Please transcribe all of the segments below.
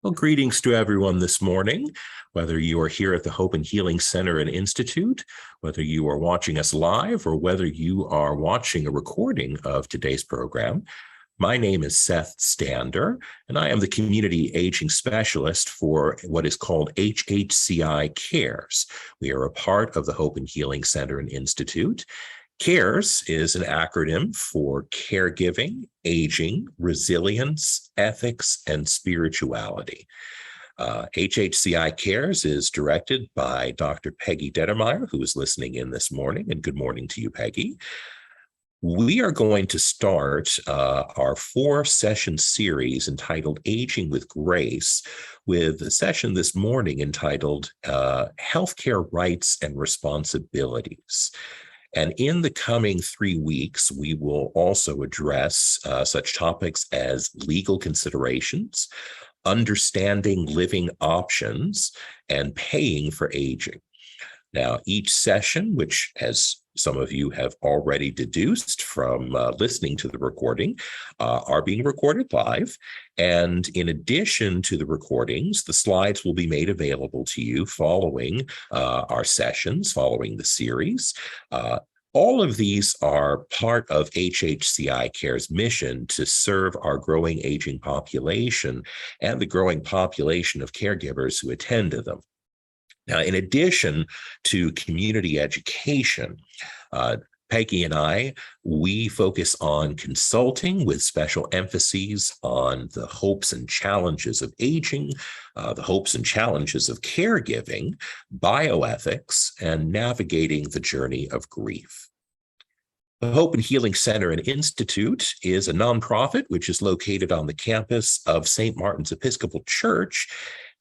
Well, greetings to everyone this morning, whether you are here at the Hope and Healing Center and Institute, whether you are watching us live, or whether you are watching a recording of today's program. My name is Seth Stander, and I am the Community Aging Specialist for what is called HHCI CARES. We are a part of the Hope and Healing Center and Institute. CARES is an acronym for Caregiving, Aging, Resilience, Ethics, and Spirituality. HHCI CARES is directed by Dr. Peggy Dettermeyer, who is listening in this morning, and good morning to you, Peggy. We are going to start our 4-session series entitled Aging with Grace with a session this morning entitled Healthcare Rights and Responsibilities. And in the coming 3 weeks, we will also address such topics as legal considerations, understanding living options, and paying for aging. Now, each session, which, as some of you have already deduced from listening to the recording, are being recorded live. And in addition to the recordings, the slides will be made available to you following our sessions, following the series. All of these are part of HHCI CARES' mission to serve our growing aging population and the growing population of caregivers who attend to them. Now, in addition to community education, Peggy and we focus on consulting with special emphases on the hopes and challenges of aging, the hopes and challenges of caregiving, bioethics, and navigating the journey of grief. The Hope and Healing Center and Institute is a nonprofit which is located on the campus of St. Martin's Episcopal Church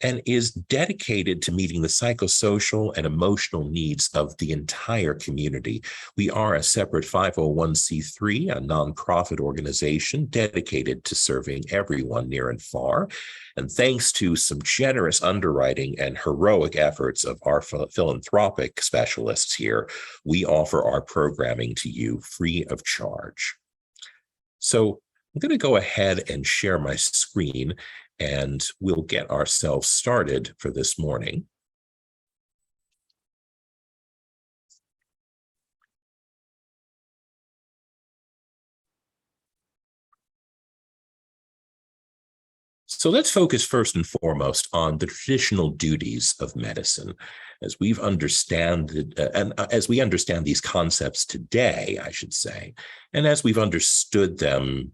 and is dedicated to meeting the psychosocial and emotional needs of the entire community. We are a separate 501c3, a nonprofit organization dedicated to serving everyone near and far. And thanks to some generous underwriting and heroic efforts of our philanthropic specialists here, we offer our programming to you free of charge. So I'm going to go ahead and share my screen, and we'll get ourselves started for this morning. So let's focus first and foremost on the traditional duties of medicine. As we understand these concepts today, I should say, and as we've understood them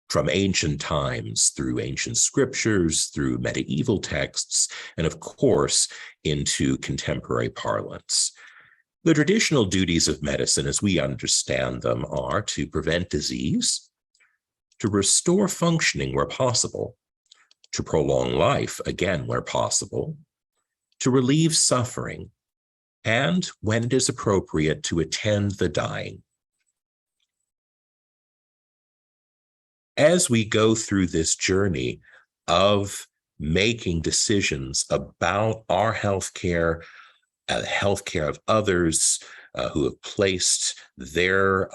from ancient times, through ancient scriptures, through medieval texts, and of course, into contemporary parlance. The traditional duties of medicine, as we understand them, are to prevent disease, to restore functioning where possible, to prolong life, again, where possible, to relieve suffering, and, when it is appropriate, to attend the dying. As we go through this journey of making decisions about our healthcare, the healthcare of others who have placed their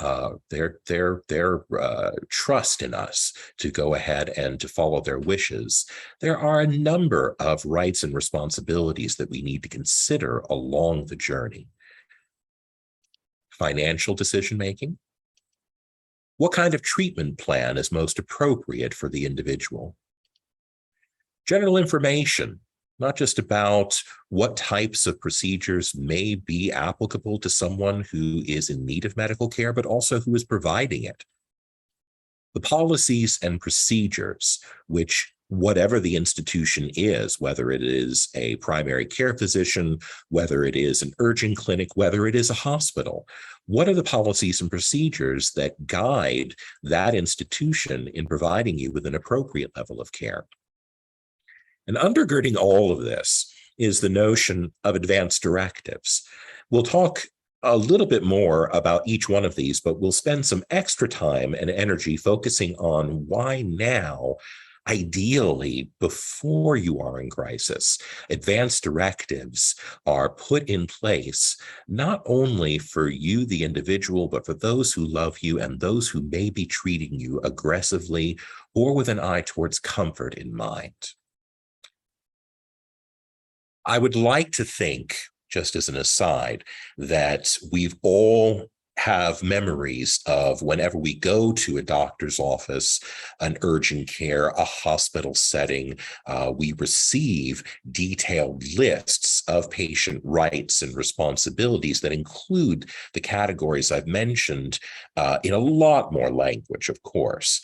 trust in us to go ahead and to follow their wishes, there are a number of rights and responsibilities that we need to consider along the journey. Financial decision-making. What kind of treatment plan is most appropriate for the individual? General information, not just about what types of procedures may be applicable to someone who is in need of medical care, but also who is providing it. The policies and procedures, which whatever the institution is, whether it is a primary care physician, whether it is an urgent clinic, whether it is a hospital, what are the policies and procedures that guide that institution in providing you with an appropriate level of care? And undergirding all of this is the notion of advanced directives. We'll talk a little bit more about each one of these, but we'll spend some extra time and energy focusing on why now, ideally before you are in crisis. Advanced directives are put in place not only for you, the individual, but for those who love you and those who may be treating you aggressively or with an eye towards comfort in mind. I would like to think, just as an aside, that we've all have memories of whenever we go to a doctor's office, an urgent care, a hospital setting, we receive detailed lists of patient rights and responsibilities that include the categories I've mentioned in a lot more language, of course.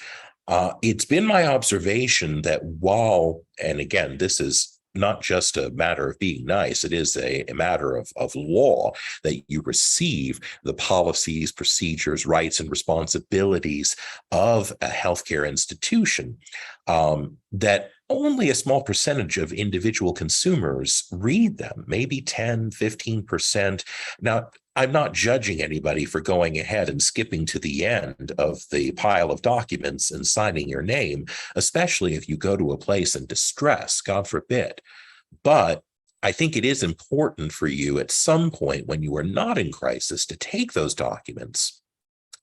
It's been my observation that while, and again, this is not just a matter of being nice, it is a matter of law that you receive the policies, procedures, rights, and responsibilities of a healthcare institution, that only a small percentage of individual consumers read them, maybe 10, 15%. Now, I'm not judging anybody for going ahead and skipping to the end of the pile of documents and signing your name, especially if you go to a place in distress, God forbid. But I think it is important for you at some point when you are not in crisis to take those documents,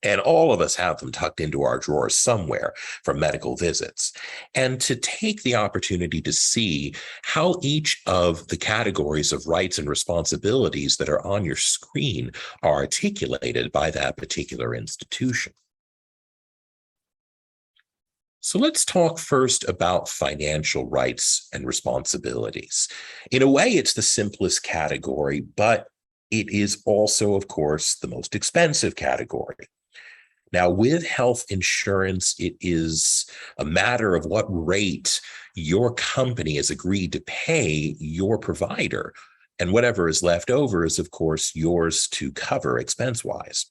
and all of us have them tucked into our drawers somewhere from medical visits, and to take the opportunity to see how each of the categories of rights and responsibilities that are on your screen are articulated by that particular institution. So let's talk first about financial rights and responsibilities. In a way, it's the simplest category, but it is also, of course, the most expensive category. Now, with health insurance, it is a matter of what rate your company has agreed to pay your provider. And whatever is left over is, of course, yours to cover expense-wise.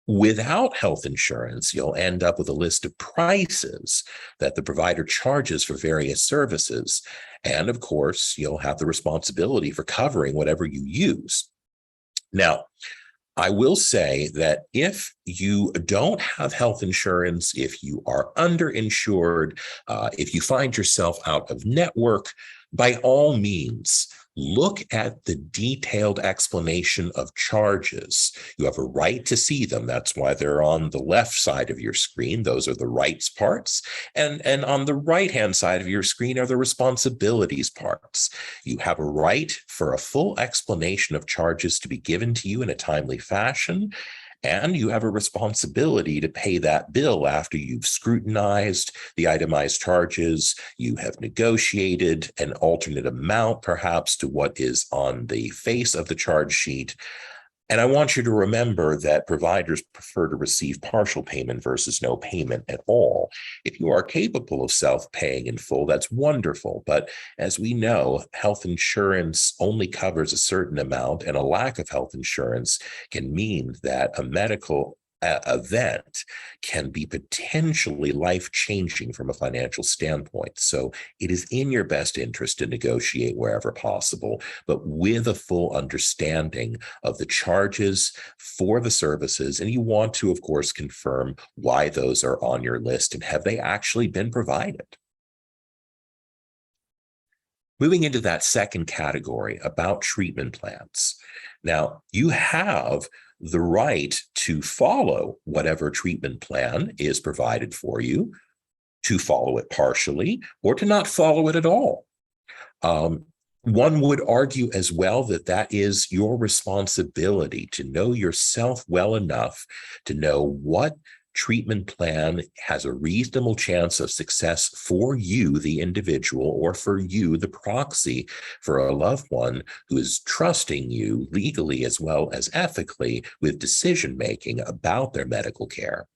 Without health insurance, you'll end up with a list of prices that the provider charges for various services. And of course, you'll have the responsibility for covering whatever you use. Now, I will say that if you don't have health insurance, if you are underinsured, if you find yourself out of network, by all means, look at the detailed explanation of charges. You have a right to see them. That's why they're on the left side of your screen. Those are the rights parts. And on the right-hand side of your screen are the responsibilities parts. You have a right for a full explanation of charges to be given to you in a timely fashion. And you have a responsibility to pay that bill after you've scrutinized the itemized charges, you have negotiated an alternate amount, perhaps, to what is on the face of the charge sheet. And I want you to remember that providers prefer to receive partial payment versus no payment at all. If you are capable of self-paying in full, that's wonderful. But as we know, health insurance only covers a certain amount, and a lack of health insurance can mean that a medical event can be potentially life-changing from a financial standpoint. So it is in your best interest to negotiate wherever possible, but with a full understanding of the charges for the services. And you want to, of course, confirm why those are on your list and have they actually been provided. Moving into that second category about treatment plans. Now, you have the right to follow whatever treatment plan is provided for you, to follow it partially, or to not follow it at all. One would argue as well that that is your responsibility to know yourself well enough to know what treatment plan has a reasonable chance of success for you, the individual, or for you, the proxy for a loved one who is trusting you legally as well as ethically with decision-making about their medical care.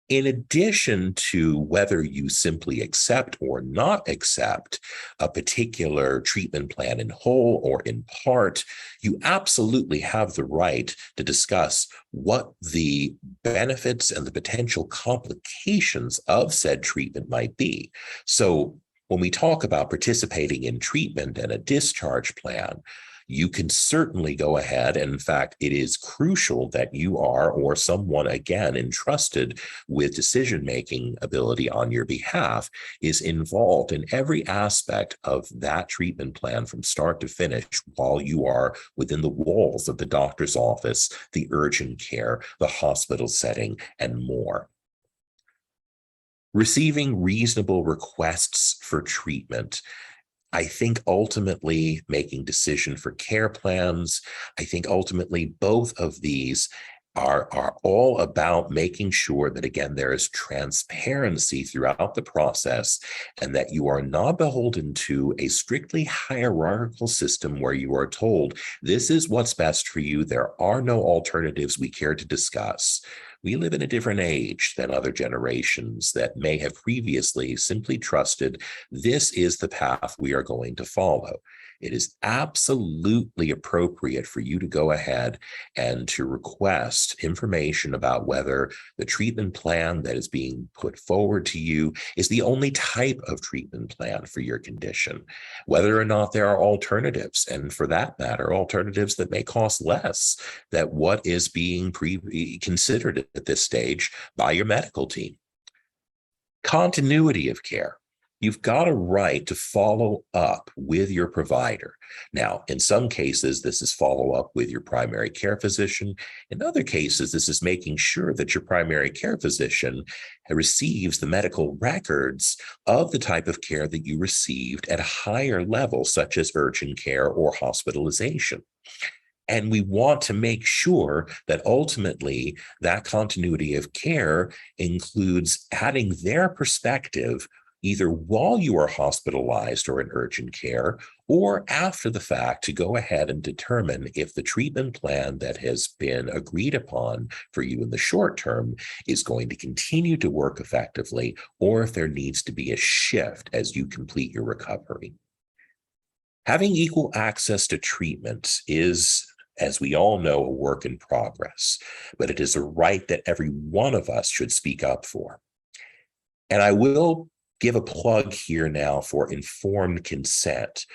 In addition to whether you simply accept or not accept a particular treatment plan in whole or in part, you absolutely have the right to discuss what the benefits and the potential complications of said treatment might be. So when we talk about participating in treatment and a discharge plan, you can certainly go ahead. And in fact, it is crucial that you are, or someone, again, entrusted with decision-making ability on your behalf, is involved in every aspect of that treatment plan from start to finish while you are within the walls of the doctor's office, the urgent care, the hospital setting, and more. Receiving reasonable requests for treatment I think ultimately making decision for care plans, I think ultimately both of these are all about making sure that, again, there is transparency throughout the process and that you are not beholden to a strictly hierarchical system where you are told, this is what's best for you. There are no alternatives we care to discuss. We live in a different age than other generations that may have previously simply trusted this is the path we are going to follow. It is absolutely appropriate for you to go ahead and to request information about whether the treatment plan that is being put forward to you is the only type of treatment plan for your condition, whether or not there are alternatives, and for that matter, alternatives that may cost less than what is being considered at this stage by your medical team. Continuity of care. You've got a right to follow up with your provider. Now, in some cases, this is follow up with your primary care physician. In other cases, this is making sure that your primary care physician receives the medical records of the type of care that you received at a higher level, such as urgent care or hospitalization. And we want to make sure that ultimately that continuity of care includes adding their perspective either while you are hospitalized or in urgent care or after the fact to go ahead and determine if the treatment plan that has been agreed upon for you in the short term is going to continue to work effectively or if there needs to be a shift as you complete your recovery. Having equal access to treatment is, as we all know, a work in progress, but it is a right that every one of us should speak up for. And I will give a plug here now for informed consent.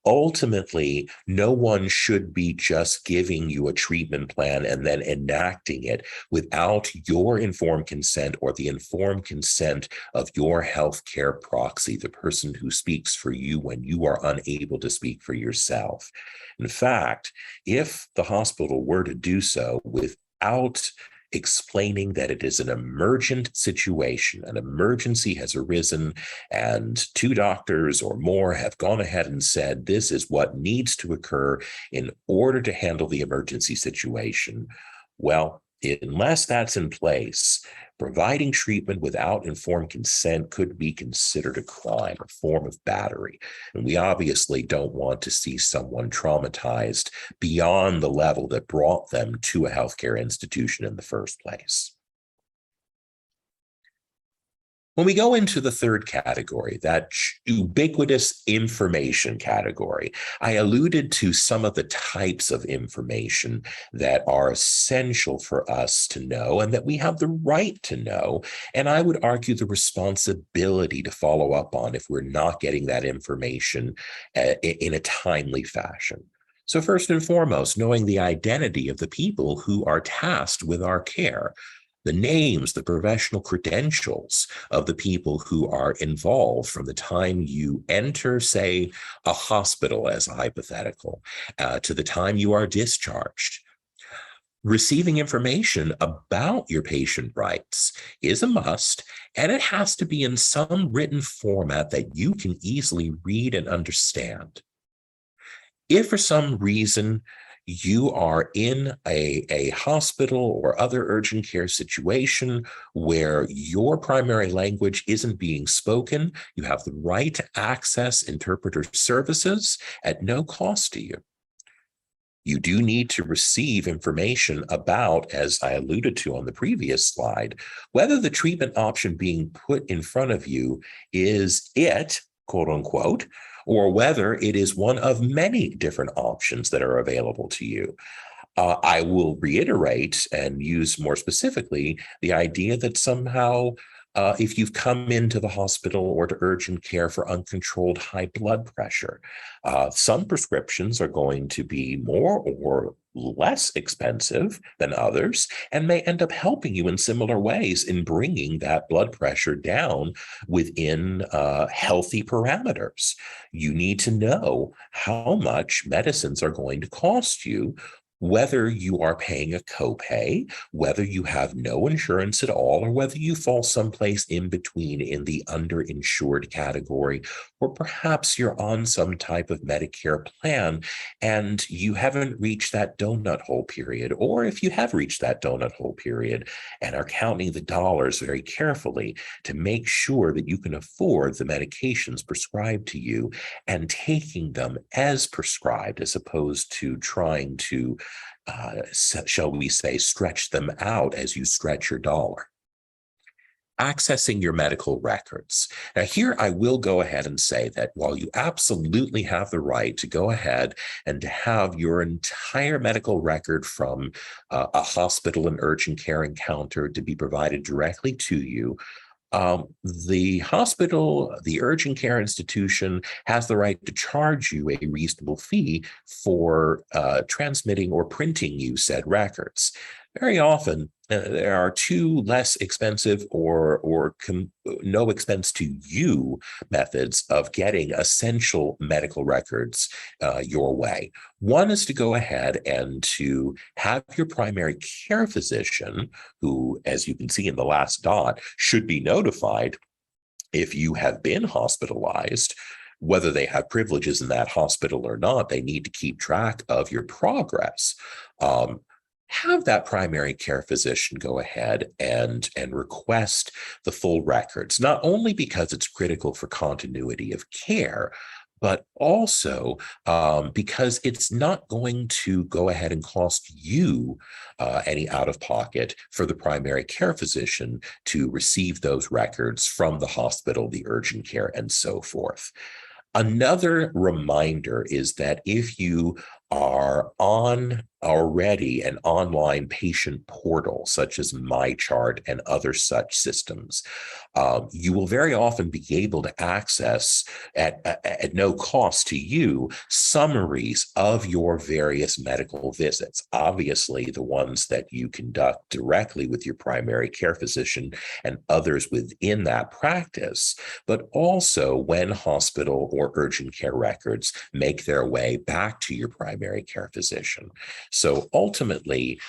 Ultimately, no one should be just giving you a treatment plan and then enacting it without your informed consent or the informed consent of your healthcare proxy, the person who speaks for you when you are unable to speak for yourself. In fact, if the hospital were to do so without explaining that it is an emergent situation, an emergency has arisen, and two doctors or more have gone ahead and said this is what needs to occur in order to handle the emergency situation, well, unless that's in place, providing treatment without informed consent could be considered a crime, a form of battery. And we obviously don't want to see someone traumatized beyond the level that brought them to a healthcare institution in the first place. When we go into the third category, that ubiquitous information category, I alluded to some of the types of information that are essential for us to know and that we have the right to know, and I would argue the responsibility to follow up on if we're not getting that information in a timely fashion. So first and foremost, knowing the identity of the people who are tasked with our care. The names, the professional credentials of the people who are involved from the time you enter, say, a hospital as a hypothetical, to the time you are discharged. Receiving information about your patient rights is a must, and it has to be in some written format that you can easily read and understand. If for some reason you are in a hospital or other urgent care situation where your primary language isn't being spoken, you have the right to access interpreter services at no cost to you. You do need to receive information about, as I alluded to on the previous slide, whether the treatment option being put in front of you is it, quote unquote, or whether it is one of many different options that are available to you. I will reiterate and use more specifically the idea that somehow if you've come into the hospital or to urgent care for uncontrolled high blood pressure, some prescriptions are going to be more or less expensive than others and may end up helping you in similar ways in bringing that blood pressure down within healthy parameters. You need to know how much medicines are going to cost you Whether you are paying a copay, whether you have no insurance at all, or whether you fall someplace in between in the underinsured category, or perhaps you're on some type of Medicare plan and you haven't reached that donut hole period, or if you have reached that donut hole period and are counting the dollars very carefully to make sure that you can afford the medications prescribed to you and taking them as prescribed, as opposed to trying to shall we say, stretch them out as you stretch your dollar. Accessing your medical records. Now, here I will go ahead and say that while you absolutely have the right to go ahead and to have your entire medical record from a hospital and urgent care encounter to be provided directly to you, the hospital, the urgent care institution has the right to charge you a reasonable fee for transmitting or printing you said records. Very often, there are two less expensive or no expense to you methods of getting essential medical records your way. One is to go ahead and to have your primary care physician, who, as you can see in the last dot, should be notified if you have been hospitalized. Whether they have privileges in that hospital or not, they need to keep track of your progress. Have that primary care physician go ahead and request the full records, not only because it's critical for continuity of care, but also because it's not going to go ahead and cost you any out of pocket for the primary care physician to receive those records from the hospital, the urgent care, and so forth. Another reminder is that if you are on already an online patient portal, such as MyChart and other such systems, you will very often be able to access at no cost to you summaries of your various medical visits. Obviously, the ones that you conduct directly with your primary care physician and others within that practice, but also when hospital or urgent care records make their way back to your primary care physician. So ultimately,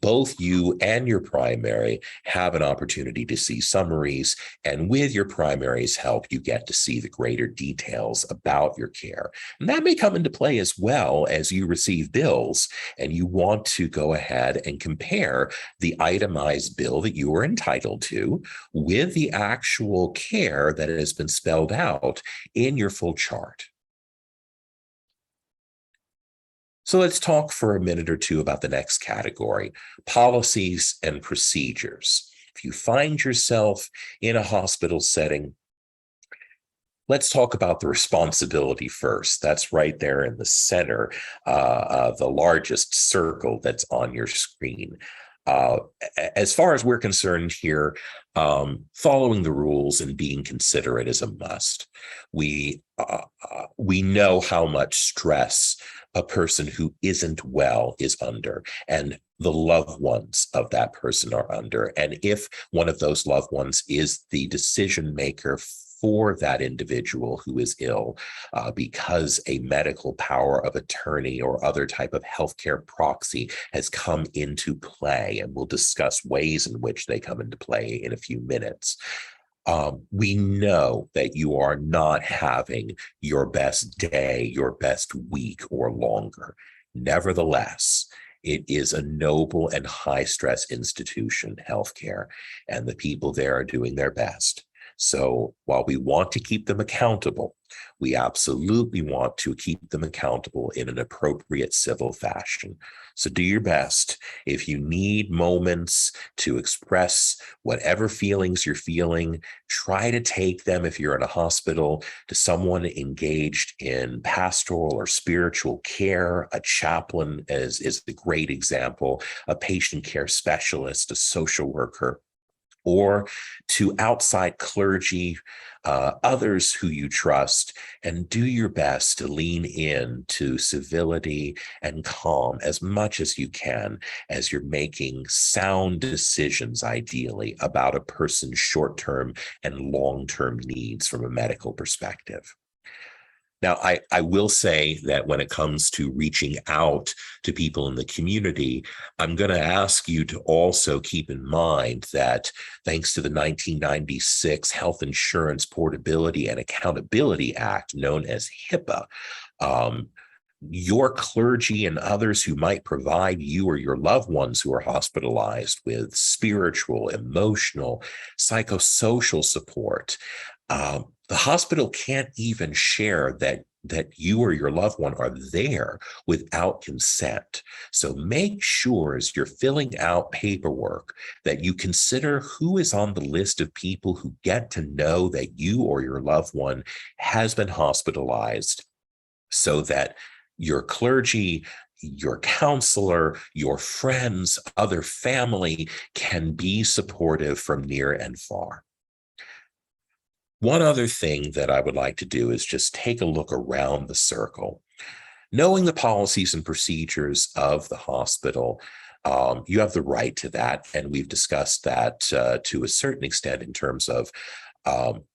both you and your primary have an opportunity to see summaries, and with your primary's help, you get to see the greater details about your care. And that may come into play as well as you receive bills and you want to go ahead and compare the itemized bill that you are entitled to with the actual care that has been spelled out in your full chart. So let's talk for a minute or two about the next category, policies and procedures. If you find yourself in a hospital setting, let's talk about the responsibility first. That's right there in the center, the largest circle that's on your screen. As far as we're concerned here, following the rules and being considerate is a must. We know how much stress a person who isn't well is under, and the loved ones of that person are under. And if one of those loved ones is the decision maker for that individual who is ill, because a medical power of attorney or other type of healthcare proxy has come into play, and we'll discuss ways in which they come into play in a few minutes. We know that you are not having your best day, your best week, or longer. Nevertheless, it is a noble and high-stress institution, healthcare, and the people there are doing their best. So while we want to keep them accountable, we absolutely want to keep them accountable in an appropriate civil fashion. So do your best. If you need moments to express whatever feelings you're feeling, try to take them, if you're in a hospital, to someone engaged in pastoral or spiritual care. A chaplain is a great example, a patient care specialist, a social worker, or to outside clergy, others who you trust, and do your best to lean in to civility and calm as much as you can as you're making sound decisions, ideally, about a person's short-term and long-term needs from a medical perspective. Now, I will say that when it comes to reaching out to people in the community, I'm going to ask you to also keep in mind that thanks to the 1996 Health Insurance Portability and Accountability Act, known as HIPAA, um, your clergy and others who might provide you or your loved ones who are hospitalized with spiritual, emotional, psychosocial support, the hospital can't even share that you or your loved one are there without consent. So make sure as you're filling out paperwork that you consider who is on the list of people who get to know that you or your loved one has been hospitalized, so that your clergy, your counselor, your friends, other family can be supportive from near and far. One other thing that I would like to do is just take a look around the circle. Knowing the policies and procedures of the hospital, you have the right to that. And we've discussed that to a certain extent in terms of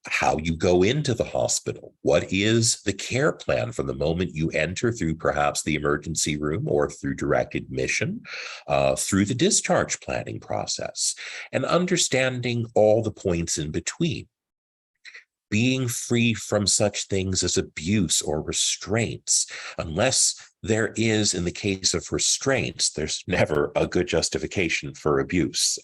how you go into the hospital. What is the care plan from the moment you enter through perhaps the emergency room or through direct admission, through the discharge planning process, and understanding all the points in between. Being free from such things as abuse or restraints. Unless there is, in the case of restraints, there's never a good justification for abuse.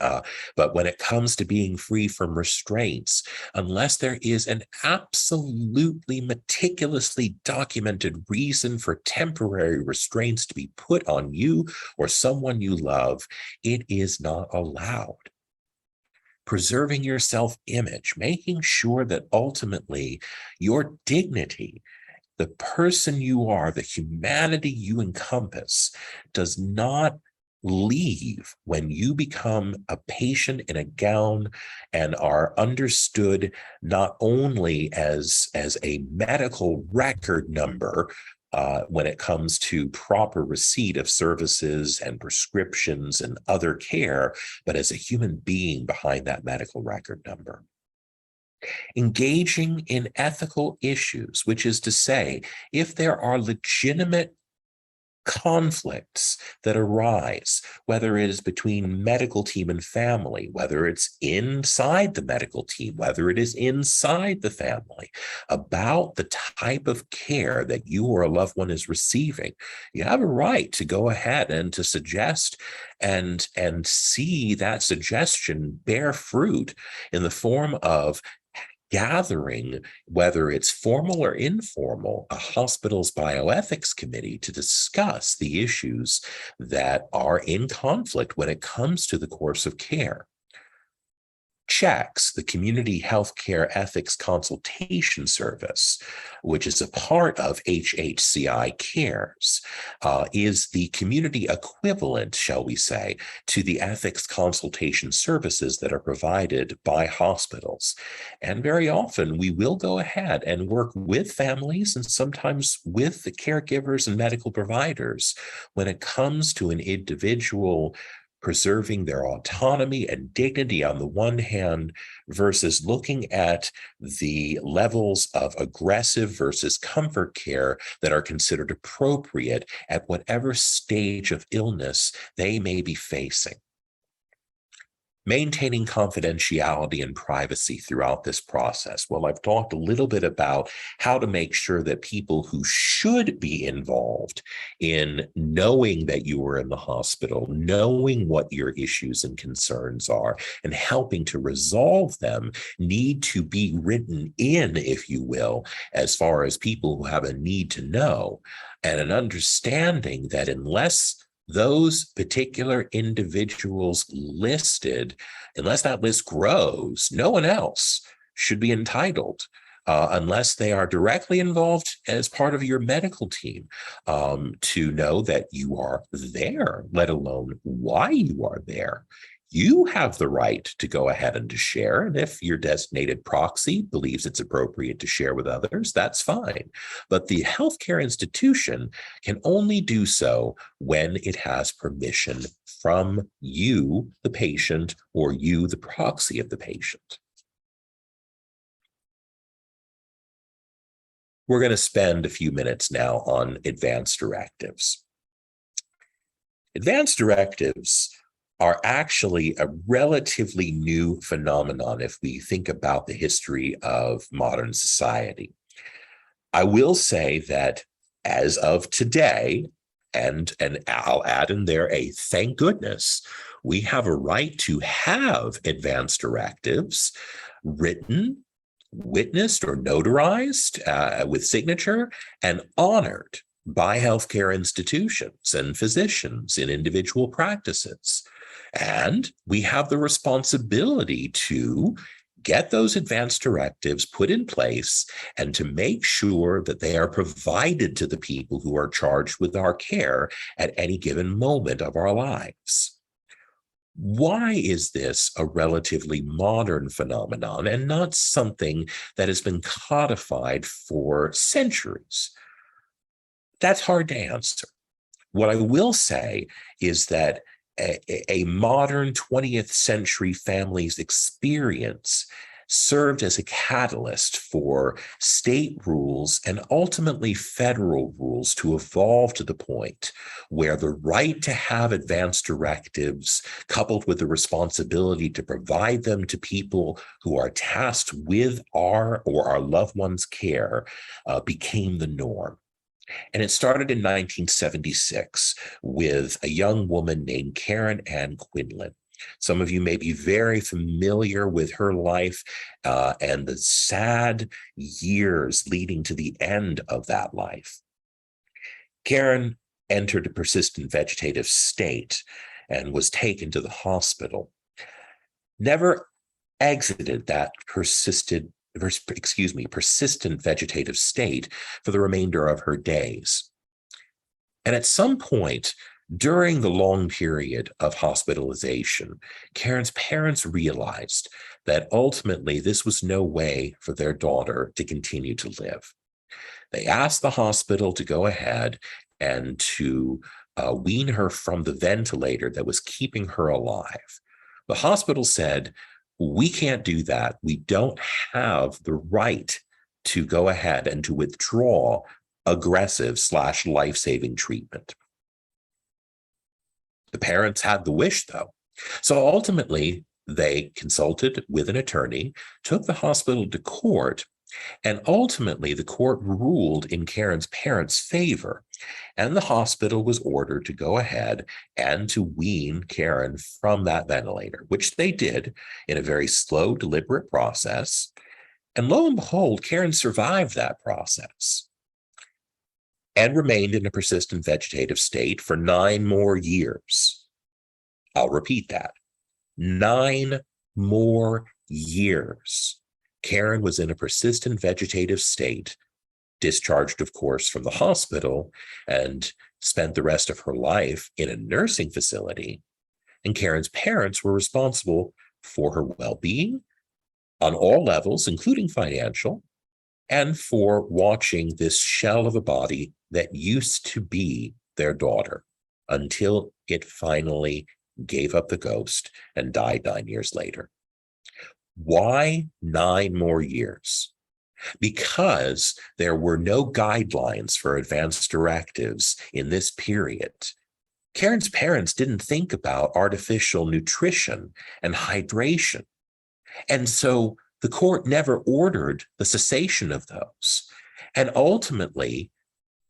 But when it comes to being free from restraints, unless there is an absolutely meticulously documented reason for temporary restraints to be put on you or someone you love, it is not allowed. Preserving your self-image, making sure that ultimately your dignity, the person you are, the humanity you encompass, does not leave when you become a patient in a gown and are understood not only as a medical record number, when it comes to proper receipt of services and prescriptions and other care, but as a human being behind that medical record number. Engaging in ethical issues, which is to say, if there are legitimate conflicts that arise, whether it is between medical team and family, whether it's inside the medical team, whether it is inside the family, about the type of care that you or a loved one is receiving, you have a right to go ahead and to suggest and see that suggestion bear fruit in the form of gathering, whether it's formal or informal, a hospital's bioethics committee to discuss the issues that are in conflict when it comes to the course of care. CHECS, the Community Healthcare Ethics Consultation Service, which is a part of HHCI CARES, is the community equivalent, shall we say, to the ethics consultation services that are provided by hospitals. And very often we will go ahead and work with families and sometimes with the caregivers and medical providers when it comes to an individual preserving their autonomy and dignity on the one hand versus looking at the levels of aggressive versus comfort care that are considered appropriate at whatever stage of illness they may be facing. Maintaining confidentiality and privacy throughout this process. Well, I've talked a little bit about how to make sure that people who should be involved in knowing that you were in the hospital, knowing what your issues and concerns are, and helping to resolve them need to be written in, if you will, as far as people who have a need to know, and an understanding that unless those particular individuals listed, unless that list grows, no one else should be entitled, unless they are directly involved as part of your medical team, to know that you are there, let alone why you are there. You have the right to go ahead and to share. And if your designated proxy believes it's appropriate to share with others, that's fine. But the healthcare institution can only do so when it has permission from you, the patient, or you, the proxy of the patient. We're going to spend a few minutes now on advance directives. Advance directives are actually a relatively new phenomenon if we think about the history of modern society. I will say that as of today, and I'll add in there a thank goodness, we have a right to have advance directives written, witnessed, or notarized with signature and honored by healthcare institutions and physicians in individual practices. And we have the responsibility to get those advance directives put in place and to make sure that they are provided to the people who are charged with our care at any given moment of our lives. Why is this a relatively modern phenomenon and not something that has been codified for centuries? That's hard to answer. What I will say is that a modern 20th century family's experience served as a catalyst for state rules and ultimately federal rules to evolve to the point where the right to have advance directives, coupled with the responsibility to provide them to people who are tasked with our or our loved ones' care, became the norm. And it started in 1976 with a young woman named Karen Ann Quinlan. Some of you may be very familiar with her life and the sad years leading to the end of that life. Karen entered a persistent vegetative state and was taken to the hospital. Never exited that persistent vegetative state for the remainder of her days. And at some point during the long period of hospitalization, Karen's parents realized that ultimately this was no way for their daughter to continue to live. They asked the hospital to go ahead and to wean her from the ventilator that was keeping her alive. The hospital said, "We can't do that. We don't have the right to go ahead and to withdraw aggressive/life-saving treatment." The parents had the wish, though. So ultimately, they consulted with an attorney, took the hospital to court, and ultimately the court ruled in Karen's parents' favor. And the hospital was ordered to go ahead and to wean Karen from that ventilator, which they did in a very slow, deliberate process. And lo and behold, Karen survived that process and remained in a persistent vegetative state for 9 more years. I'll repeat that. 9 more years. Karen was in a persistent vegetative state, discharged, of course, from the hospital, and spent the rest of her life in a nursing facility. And Karen's parents were responsible for her well-being on all levels, including financial, and for watching this shell of a body that used to be their daughter until it finally gave up the ghost and died 9 years later. Why 9 more years? Because there were no guidelines for advance directives in this period. Karen's parents didn't think about artificial nutrition and hydration. And so the court never ordered the cessation of those. And ultimately,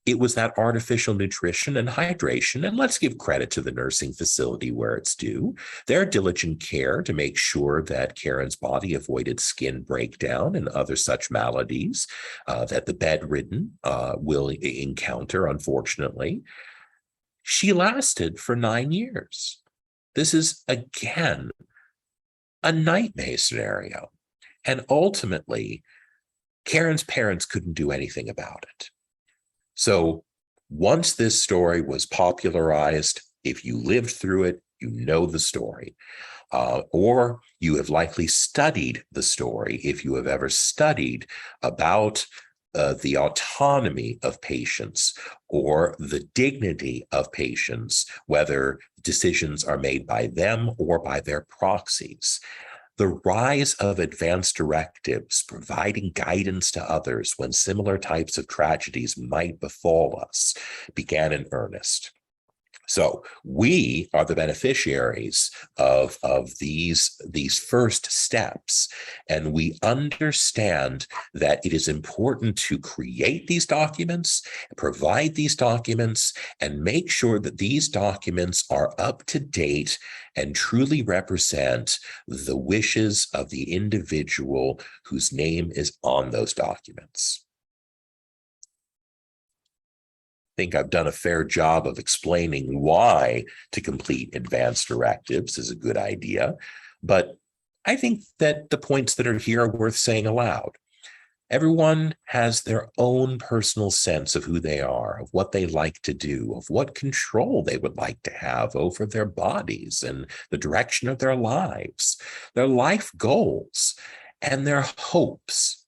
it was that artificial nutrition and hydration, and let's give credit to the nursing facility where it's due, their diligent care to make sure that Karen's body avoided skin breakdown and other such maladies that the bedridden will encounter, unfortunately. She lasted for 9 years. This is, again, a nightmare scenario. And ultimately, Karen's parents couldn't do anything about it. So once this story was popularized, if you lived through it, you know the story. Or you have likely studied the story if you have ever studied about the autonomy of patients or the dignity of patients, whether decisions are made by them or by their proxies. The rise of advanced directives providing guidance to others when similar types of tragedies might befall us began in earnest. So we are the beneficiaries of these first steps, and we understand that it is important to create these documents, provide these documents, and make sure that these documents are up to date and truly represent the wishes of the individual whose name is on those documents. Think I've done a fair job of explaining why to complete advanced directives is a good idea, but I think that the points that are here are worth saying aloud. Everyone has their own personal sense of who they are, of what they like to do, of what control they would like to have over their bodies and the direction of their lives, their life goals, and their hopes.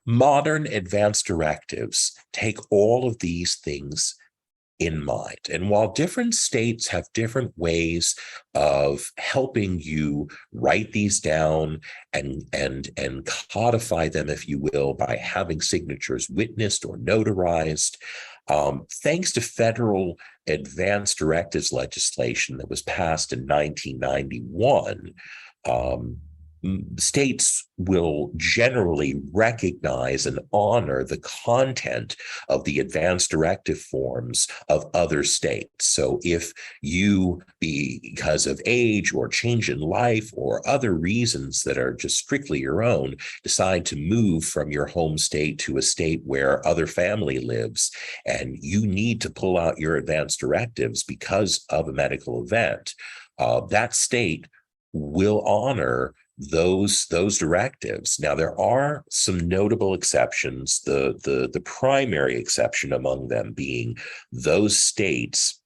Modern advanced directives take all of these things in mind. And while different states have different ways of helping you write these down and codify them, if you will, by having signatures witnessed or notarized, thanks to federal advanced directives legislation that was passed in 1991, states will generally recognize and honor the content of the advanced directive forms of other states. So if you, because of age or change in life or other reasons that are just strictly your own, decide to move from your home state to a state where other family lives, and you need to pull out your advanced directives because of a medical event, that state will honor those directives. Now, there are some notable exceptions, the primary exception among them being those states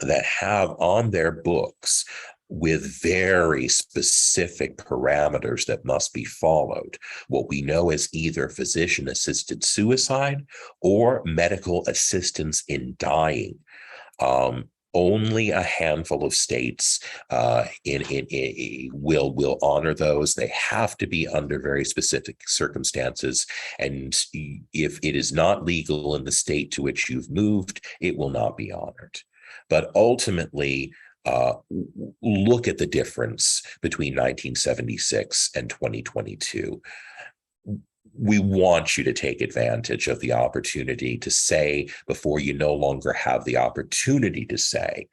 that have on their books with very specific parameters that must be followed, what we know as either physician-assisted suicide or medical assistance in dying. Only a handful of states will honor those. They have to be under very specific circumstances. And if it is not legal in the state to which you've moved, it will not be honored. But ultimately, look at the difference between 1976 and 2022. We want you to take advantage of the opportunity to say, before you no longer have the opportunity to say,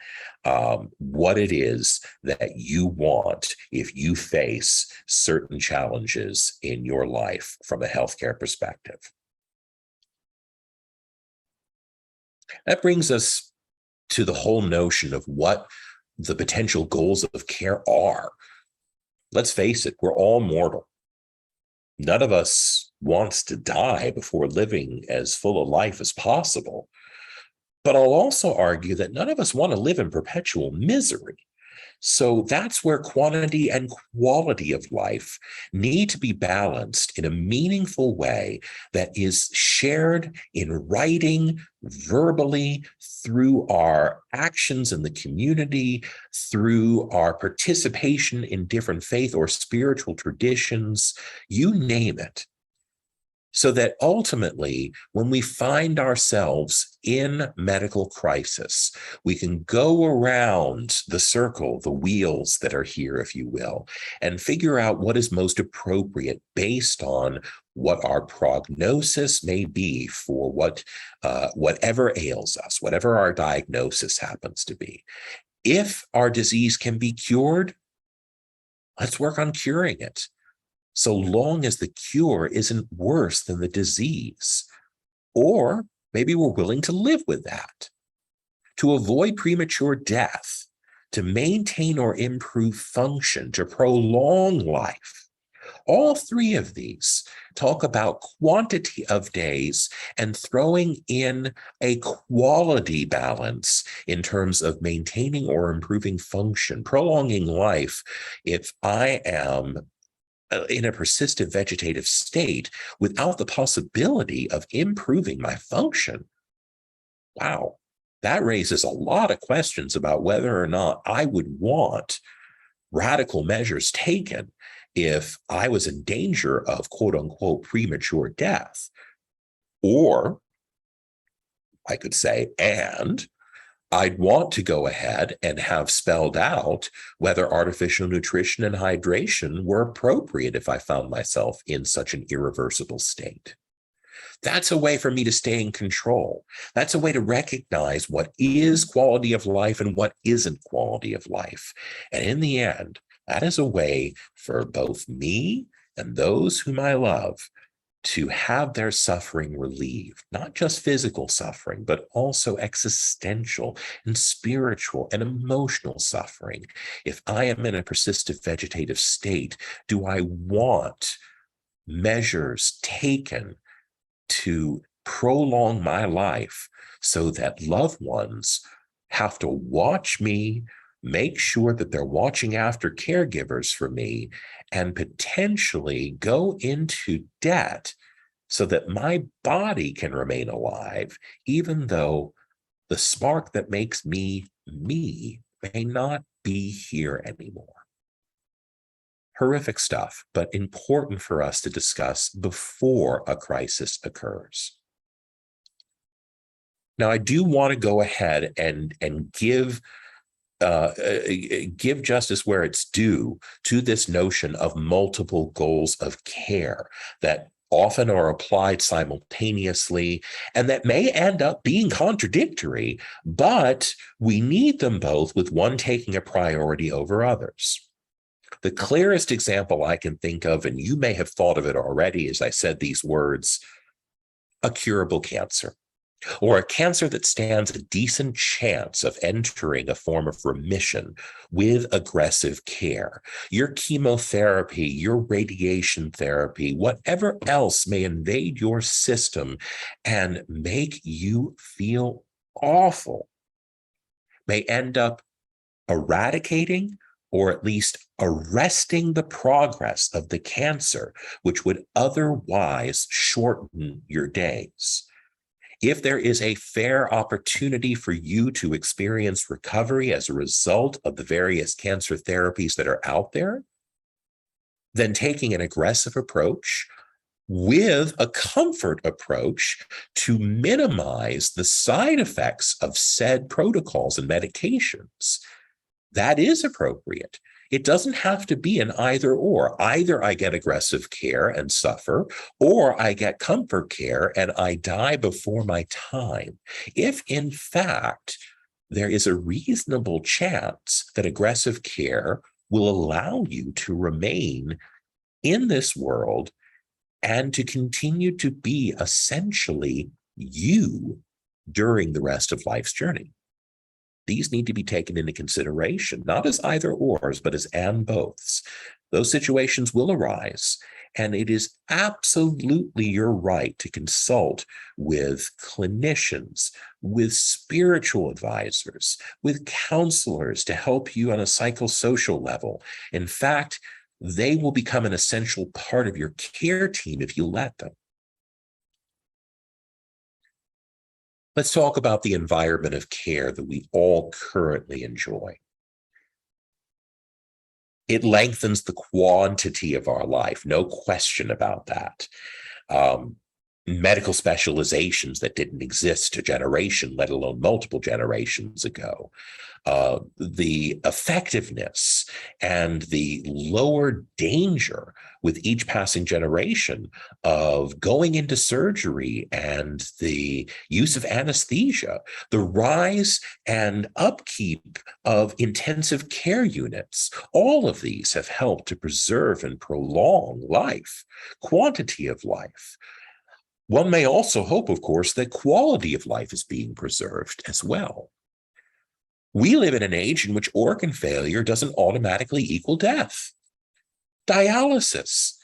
what it is that you want if you face certain challenges in your life from a healthcare perspective. That brings us to the whole notion of what the potential goals of care are. Let's face it, we're all mortal. None of us wants to die before living as full a life as possible. But I'll also argue that none of us want to live in perpetual misery. So that's where quantity and quality of life need to be balanced in a meaningful way that is shared in writing, verbally, through our actions in the community, through our participation in different faith or spiritual traditions, you name it. So that ultimately, when we find ourselves in medical crisis, we can go around the circle, the wheels that are here, if you will, and figure out what is most appropriate based on what our prognosis may be for whatever ails us, whatever our diagnosis happens to be. If our disease can be cured, let's work on curing it, so long as the cure isn't worse than the disease. Or maybe we're willing to live with that. To avoid premature death, to maintain or improve function, to prolong life. All three of these talk about quantity of days and throwing in a quality balance in terms of maintaining or improving function, prolonging life. If I am in a persistent vegetative state without the possibility of improving my function, wow, that raises a lot of questions about whether or not I would want radical measures taken if I was in danger of quote unquote premature death. Or I could say, and I'd want to go ahead and have spelled out whether artificial nutrition and hydration were appropriate if I found myself in such an irreversible state. That's a way for me to stay in control. That's a way to recognize what is quality of life and what isn't quality of life. And in the end, that is a way for both me and those whom I love to have their suffering relieved, not just physical suffering, but also existential and spiritual and emotional suffering. If I am in a persistent vegetative state, do I want measures taken to prolong my life so that loved ones have to watch me, make sure that they're watching after caregivers for me, and potentially go into debt so that my body can remain alive, even though the spark that makes me me may not be here anymore. Horrific stuff, but important for us to discuss before a crisis occurs. Now, I do want to go ahead and give justice where it's due to this notion of multiple goals of care that often are applied simultaneously and that may end up being contradictory, but we need them both, with one taking a priority over others. The clearest example I can think of, and you may have thought of it already as I said these words, a curable cancer, or a cancer that stands a decent chance of entering a form of remission with aggressive care. Your chemotherapy, your radiation therapy, whatever else may invade your system and make you feel awful, may end up eradicating or at least arresting the progress of the cancer, which would otherwise shorten your days. If there is a fair opportunity for you to experience recovery as a result of the various cancer therapies that are out there, then taking an aggressive approach with a comfort approach to minimize the side effects of said protocols and medications, that is appropriate. It doesn't have to be an either or. Either I get aggressive care and suffer, or I get comfort care and I die before my time. If in fact there is a reasonable chance that aggressive care will allow you to remain in this world and to continue to be essentially you during the rest of life's journey. These need to be taken into consideration, not as either ors, but as and boths. Those situations will arise, and it is absolutely your right to consult with clinicians, with spiritual advisors, with counselors to help you on a psychosocial level. In fact, they will become an essential part of your care team if you let them. Let's talk about the environment of care that we all currently enjoy. It lengthens the quantity of our life, no question about that. Medical specializations that didn't exist a generation, let alone multiple generations ago. The effectiveness and the lower danger with each passing generation of going into surgery and the use of anesthesia, the rise and upkeep of intensive care units, all of these have helped to preserve and prolong life, quantity of life. One may also hope, of course, that quality of life is being preserved as well. We live in an age in which organ failure doesn't automatically equal death. Dialysis,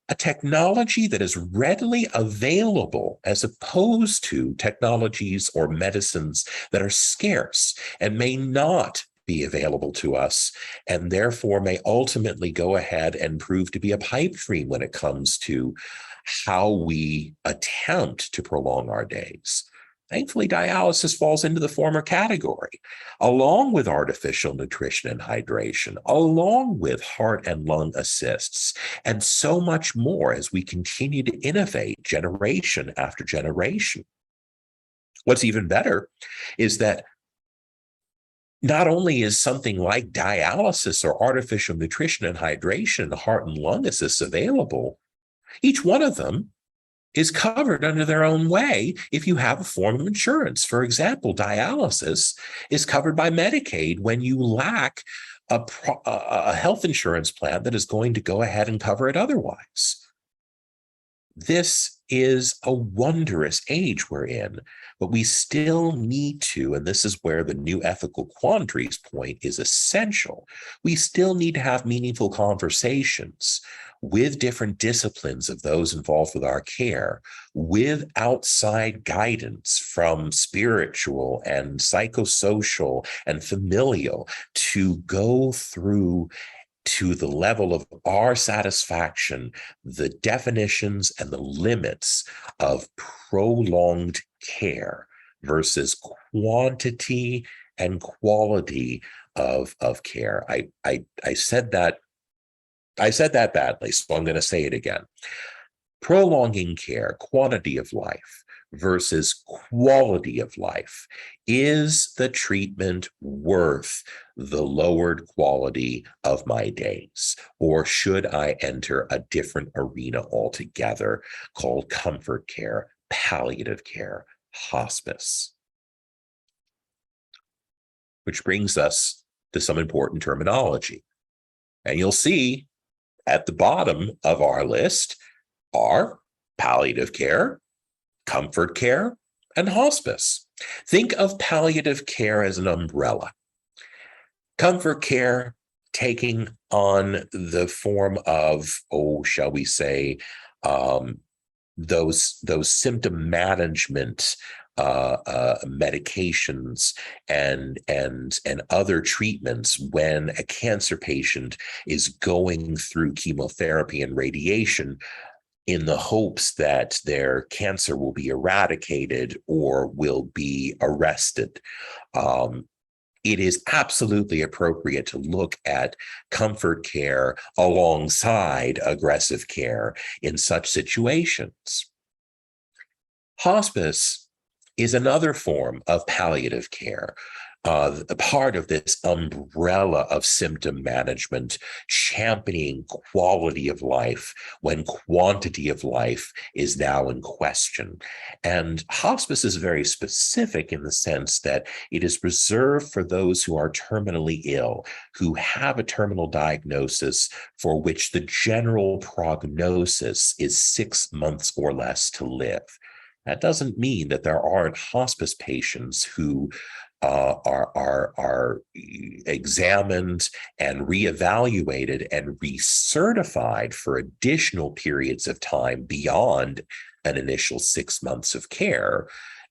a technology that is readily available as opposed to technologies or medicines that are scarce and may not be available to us, and therefore may ultimately go ahead and prove to be a pipe dream when it comes to how we attempt to prolong our days. Thankfully, dialysis falls into the former category, along with artificial nutrition and hydration, along with heart and lung assists, and so much more as we continue to innovate generation after generation. What's even better is that not only is something like dialysis or artificial nutrition and hydration, heart and lung assists available, each one of them is covered under their own way if you have a form of insurance. For example, dialysis is covered by Medicaid when you lack a health insurance plan that is going to go ahead and cover it otherwise. This is a wondrous age we're in, but we still need to, and this is where the new ethical quandaries point is essential, we still need to have meaningful conversations with different disciplines of those involved with our care, with outside guidance from spiritual and psychosocial and familial to go through to the level of our satisfaction, the definitions and the limits of prolonged care versus quantity and quality of care. I said that badly, so I'm going to say it again. Prolonging care, quantity of life versus quality of life. Is the treatment worth the lowered quality of my days? Or should I enter a different arena altogether called comfort care, palliative care, hospice? Which brings us to some important terminology. And you'll see at the bottom of our list are palliative care, comfort care, and hospice. Think of palliative care as an umbrella. Comfort care taking on the form of, shall we say, those symptom management medications and other treatments when a cancer patient is going through chemotherapy and radiation in the hopes that their cancer will be eradicated or will be arrested. It is absolutely appropriate to look at comfort care alongside aggressive care in such situations. Hospice is another form of palliative care, a part of this umbrella of symptom management, championing quality of life when quantity of life is now in question. And hospice is very specific in the sense that it is reserved for those who are terminally ill, who have a terminal diagnosis for which the general prognosis is 6 months or less to live. That doesn't mean that there aren't hospice patients who are examined and reevaluated and recertified for additional periods of time beyond an initial 6 months of care.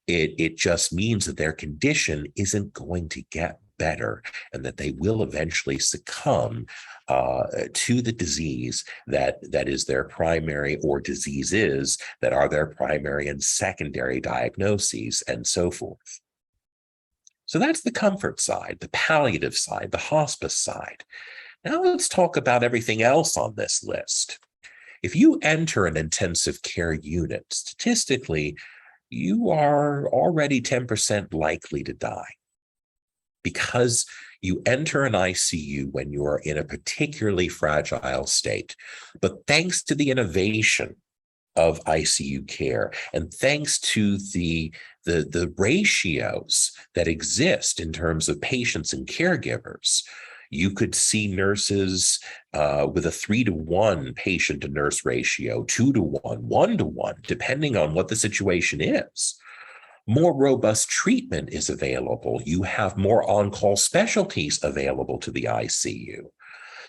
It just means that their condition isn't going to get better and that they will eventually succumb to the disease that is their primary, or diseases that are their primary and secondary diagnoses, and so forth. So that's the comfort side, the palliative side, the hospice side. Now let's talk about everything else on this list. If you enter an intensive care unit, statistically, you are already 10% likely to die, because you enter an ICU when you are in a particularly fragile state. But thanks to the innovation of ICU care, and thanks to the ratios that exist in terms of patients and caregivers, you could see nurses with a 3-to-1 patient to nurse ratio, 2-to-1, 1-to-1, depending on what the situation is. More robust treatment is available. You have more on-call specialties available to the ICU.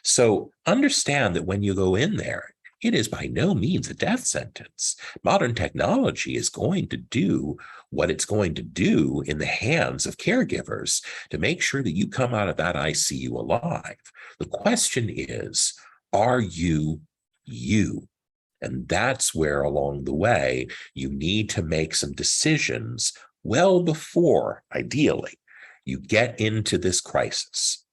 So understand that when you go in there, it is by no means a death sentence. Modern technology is going to do what it's going to do in the hands of caregivers to make sure that you come out of that ICU alive. The question is, are you you? And that's where along the way, you need to make some decisions well before, ideally, you get into this crisis.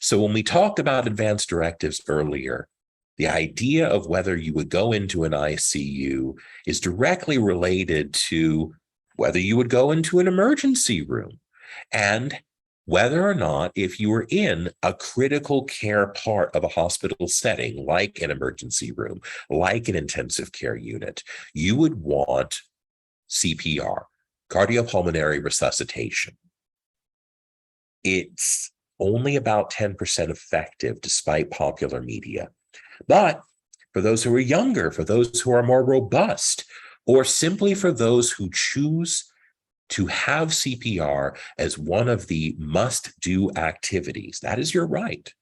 So when we talked about advanced directives earlier, the idea of whether you would go into an ICU is directly related to whether you would go into an emergency room and whether or not, if you were in a critical care part of a hospital setting, like an emergency room, like an intensive care unit, you would want CPR, cardiopulmonary resuscitation. It's only about 10% effective despite popular media. But for those who are younger, for those who are more robust, or simply for those who choose to have CPR as one of the must-do activities, that is your right.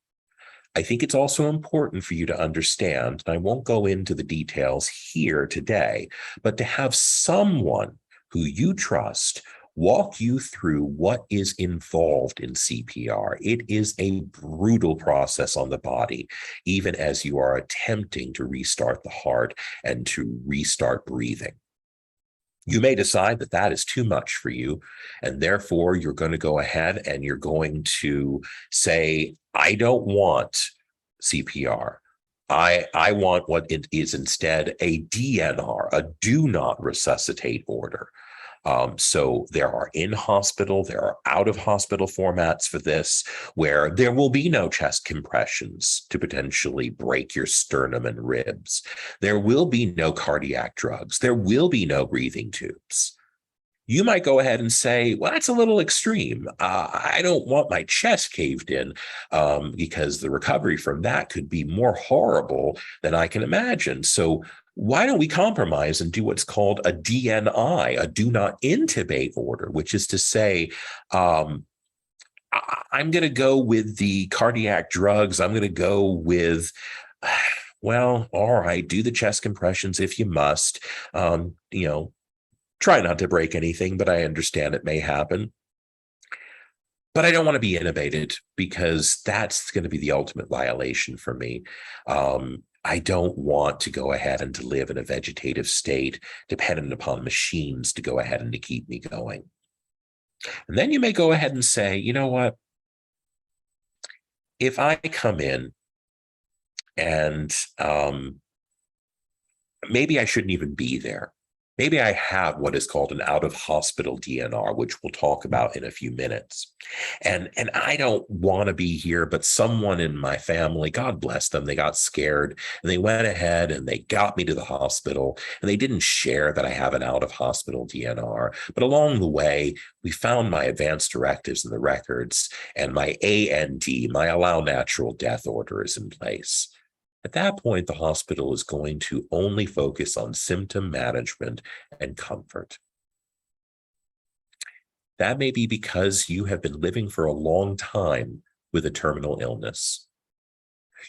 I think it's also important for you to understand, and I won't go into the details here today, but to have someone who you trust walk you through what is involved in CPR. It is a brutal process on the body, even as you are attempting to restart the heart and to restart breathing. You may decide that that is too much for you, and therefore you're going to go ahead and you're going to say, I don't want CPR. I want what it is instead a DNR, a do not resuscitate order. So there are in-hospital, there are out-of-hospital formats for this, where there will be no chest compressions to potentially break your sternum and ribs. There will be no cardiac drugs. There will be no breathing tubes. You might go ahead and say, well, that's a little extreme. I don't want my chest caved in because the recovery from that could be more horrible than I can imagine. So why don't we compromise and do what's called a DNI, a do not intubate order, which is to say, I'm going to go with the cardiac drugs. I'm going to go with, well, all right, do the chest compressions if you must. Try not to break anything, but I understand it may happen. But I don't want to be intubated because that's going to be the ultimate violation for me. I don't want to go ahead and to live in a vegetative state dependent upon machines to go ahead and to keep me going. And then you may go ahead and say, you know what? If I come in and maybe I shouldn't even be there. Maybe I have what is called an out-of-hospital DNR, which we'll talk about in a few minutes. And I don't want to be here, but someone in my family, God bless them, they got scared and they went ahead and they got me to the hospital, and they didn't share that I have an out-of-hospital DNR. But along the way, we found my advanced directives in the records, and my AND, my allow natural death order, is in place. At that point, the hospital is going to only focus on symptom management and comfort. That may be because you have been living for a long time with a terminal illness.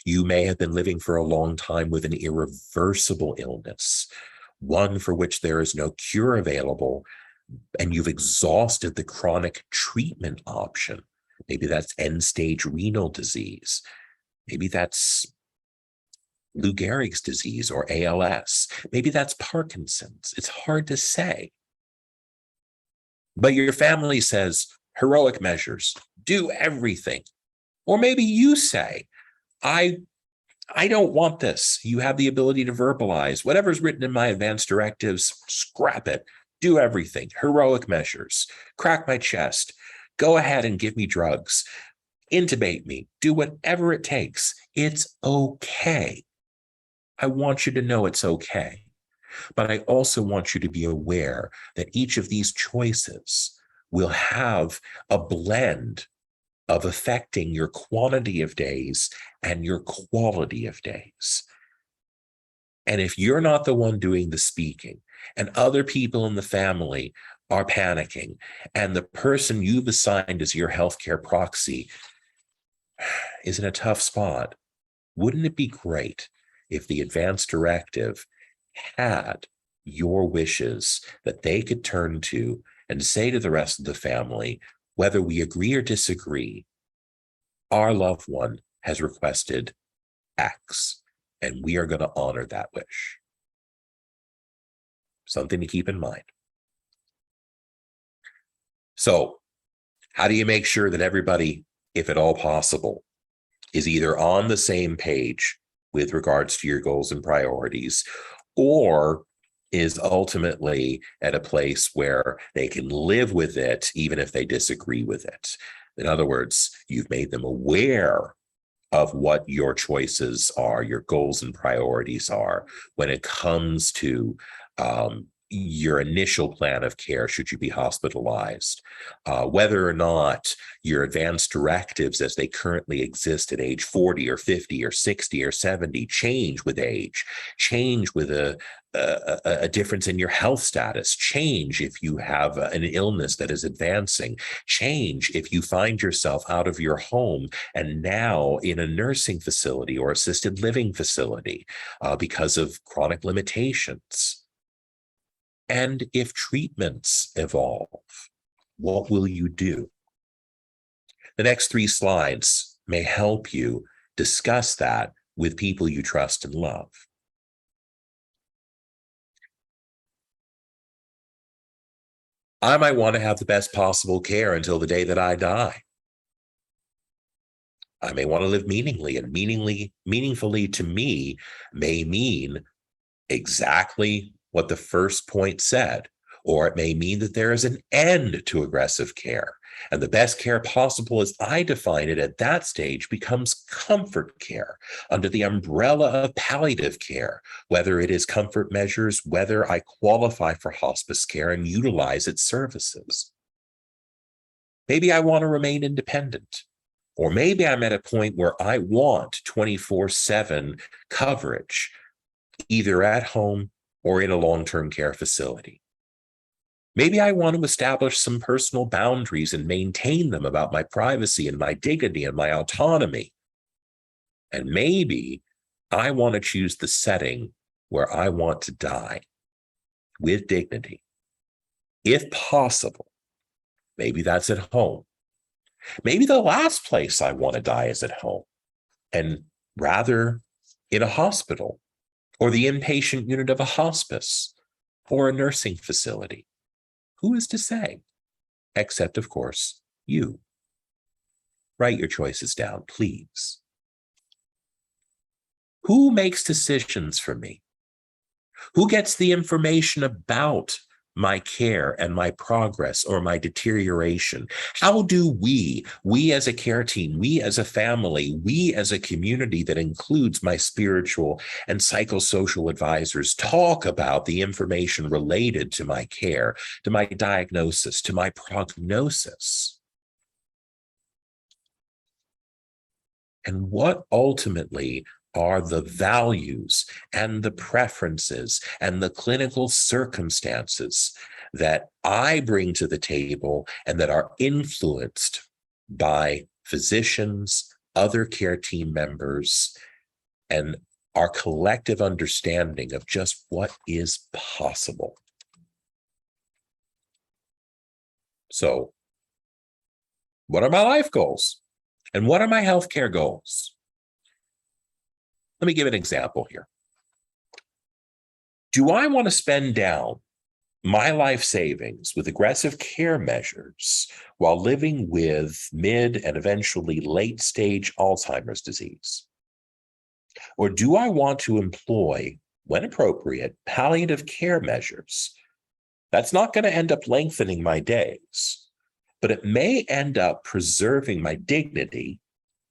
You may have been living for a long time with an irreversible illness, one for which there is no cure available, and you've exhausted the chronic treatment option. Maybe that's end-stage renal disease. Maybe that's Lou Gehrig's disease or ALS. Maybe that's Parkinson's. It's hard to say. But your family says, heroic measures, do everything. Or maybe you say, I don't want this. You have the ability to verbalize. Whatever's written in my advanced directives, scrap it. Do everything. Heroic measures. Crack my chest. Go ahead and give me drugs. Intubate me. Do whatever it takes. It's okay. I want you to know it's okay. But I also want you to be aware that each of these choices will have a blend of affecting your quantity of days and your quality of days. And if you're not the one doing the speaking and other people in the family are panicking, and the person you've assigned as your healthcare proxy is in a tough spot, wouldn't it be great if the advanced directive had your wishes that they could turn to and say to the rest of the family, whether we agree or disagree, our loved one has requested X, and we are going to honor that wish. Something to keep in mind. So how do you make sure that everybody, if at all possible, is either on the same page with regards to your goals and priorities, or is ultimately at a place where they can live with it, even if they disagree with it? In other words, you've made them aware of what your choices are, your goals and priorities are when it comes to your initial plan of care should you be hospitalized, whether or not your advanced directives as they currently exist at age 40 or 50 or 60 or 70 change with age, change with a difference in your health status, change if you have an illness that is advancing, change if you find yourself out of your home and now in a nursing facility or assisted living facility because of chronic limitations. And if treatments evolve, what will you do? The next 3 slides may help you discuss that with people you trust and love. I might want to have the best possible care until the day that I die. I may want to live meaningfully, and meaningfully to me may mean exactly what the first point said, or it may mean that there is an end to aggressive care. And the best care possible, as I define it at that stage, becomes comfort care under the umbrella of palliative care, whether it is comfort measures, whether I qualify for hospice care and utilize its services. Maybe I want to remain independent. Or maybe I'm at a point where I want 24/7 coverage, either at home or in a long-term care facility. Maybe I want to establish some personal boundaries and maintain them about my privacy and my dignity and my autonomy. And maybe I want to choose the setting where I want to die with dignity. If possible, maybe that's at home. Maybe the last place I want to die is at home, and rather in a hospital or the inpatient unit of a hospice or a nursing facility. Who is to say? Except, of course, you. Write your choices down, please. Who makes decisions for me? Who gets the information about my care and my progress or my deterioration? How do we as a care team, we as a family, we as a community that includes my spiritual and psychosocial advisors, talk about the information related to my care, to my diagnosis, to my prognosis? And what ultimately are the values and the preferences and the clinical circumstances that I bring to the table and that are influenced by physicians, other care team members, and our collective understanding of just what is possible. So, what are my life goals? And what are my healthcare goals? Let me give an example here. Do I want to spend down my life savings with aggressive care measures while living with mid and eventually late stage Alzheimer's disease? Or do I want to employ, when appropriate, palliative care measures? That's not going to end up lengthening my days, but it may end up preserving my dignity,